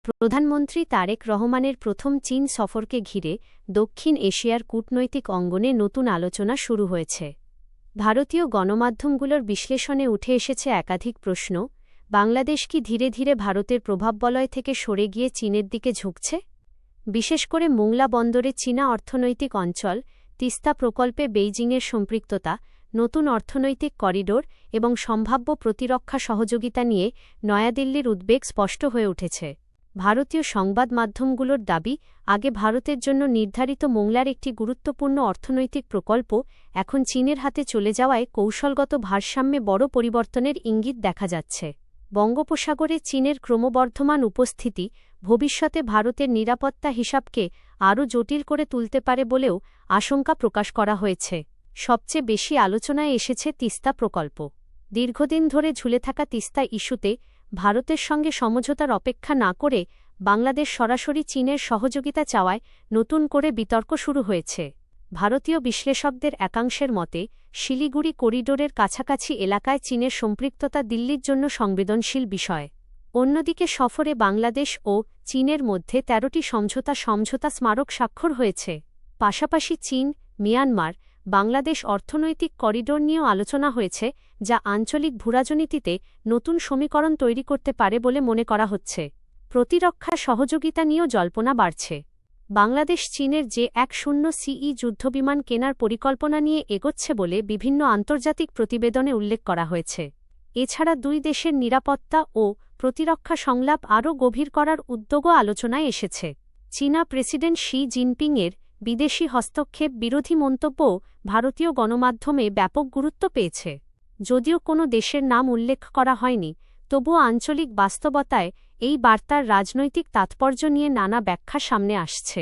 প্রধানমন্ত্রী তারেক রহমানের প্রথম চীন সফরকে ঘিরে দক্ষিণ এশিয়ার কূটনৈতিক অঙ্গনে নতুন আলোচনা শুরু হয়েছে। ভারতীয় গণমাধ্যমগুলোর বিশ্লেষণে উঠে এসেছে একাধিক প্রশ্ন। বাংলাদেশ কি ধীরে ধীরে ভারতের প্রভাববলয় থেকে সরে গিয়ে চীনের দিকে ঝুঁকছে? বিশেষ করে মোংলা বন্দরে চীনা অর্থনৈতিক অঞ্চল, তিস্তা প্রকল্পে বেইজিংয়ের সম্পৃক্ততা, নতুন অর্থনৈতিক করিডোর এবং সম্ভাব্য প্রতিরক্ষা সহযোগিতা নিয়ে নয়াদিল্লির উদ্বেগ স্পষ্ট হয়ে উঠেছে। ভারতীয় সংবাদ মাধ্যমগুলোর দাবি, আগে ভারতের জন্য নির্ধারিত মোংলার একটি গুরুত্বপূর্ণ অর্থনৈতিক প্রকল্প এখন চীনের হাতে চলে যাওয়ায় কৌশলগত ভারসাম্যে বড় পরিবর্তনের ইঙ্গিত দেখা যাচ্ছে। বঙ্গোপসাগরে চীনের ক্রমবর্ধমান উপস্থিতি ভবিষ্যতে ভারতের নিরাপত্তা হিসাবকে আরও জটিল করে তুলতে পারে বলেও আশঙ্কা প্রকাশ করা হয়েছে। সবচেয়ে বেশি আলোচনায় এসেছে তিস্তা প্রকল্প। দীর্ঘদিন ধরে ঝুলে থাকা তিস্তা ইস্যুতে ভারতের সঙ্গে সমঝোতার অপেক্ষা না করে বাংলাদেশ সরাসরি চীনের সহযোগিতা চাওয়ায় নতুন করে বিতর্ক শুরু হয়েছে। ভারতীয় বিশ্লেষকদের একাংশের মতে, শিলিগুড়ি করিডোরের কাছাকাছি এলাকায় চীনের সম্পৃক্ততা দিল্লির জন্য সংবেদনশীল বিষয়। অন্যদিকে সফরে বাংলাদেশ ও চীনের মধ্যে ১৩টি সমঝোতা স্মারক স্বাক্ষর হয়েছে। পাশাপাশি চীন, মিয়ানমার, বাংলাদেশ অর্থনৈতিক করিডোর নিয়েও আলোচনা হয়েছে, যা আঞ্চলিক ভূরাজনীতিতে নতুন সমীকরণ তৈরি করতে পারে বলে মনে করা হচ্ছে। প্রতিরক্ষা সহযোগিতা নিয়েও জল্পনা বাড়ছে। বাংলাদেশ চীনের J-10 যুদ্ধবিমান কেনার পরিকল্পনা নিয়ে এগোচ্ছে বলে বিভিন্ন আন্তর্জাতিক প্রতিবেদনে উল্লেখ করা হয়েছে। এছাড়া দুই দেশের নিরাপত্তা ও প্রতিরক্ষা সংলাপ আরও গভীর করার উদ্যোগও আলোচনায় এসেছে। চীনা প্রেসিডেন্ট শি জিনপিংয়ের বিদেশি হস্তক্ষেপ বিরোধী মন্তব্যও ভারতীয় গণমাধ্যমে ব্যাপক গুরুত্ব পেয়েছে। যদিও কোনো দেশের নাম উল্লেখ করা হয়নি, তবুও আঞ্চলিক বাস্তবতায় এই বার্তার রাজনৈতিক তাৎপর্য নিয়ে নানা ব্যাখ্যা সামনে আসছে।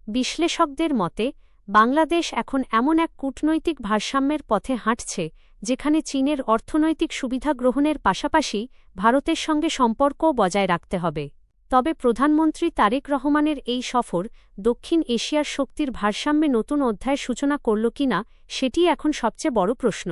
বিশ্লেষকদের মতে, বাংলাদেশ এখন এমন এক কূটনৈতিক ভারসাম্যের পথে হাঁটছে যেখানে চীনের অর্থনৈতিক সুবিধা গ্রহণের পাশাপাশি ভারতের সঙ্গে সম্পর্কও বজায় রাখতে হবে। তবে প্রধানমন্ত্রী তারেক রহমানের এই সফর দক্ষিণ এশিয়ার শক্তির ভারসাম্যে নতুন অধ্যায়ের সূচনা করল কিনা, সেটিই এখন সবচেয়ে বড় প্রশ্ন।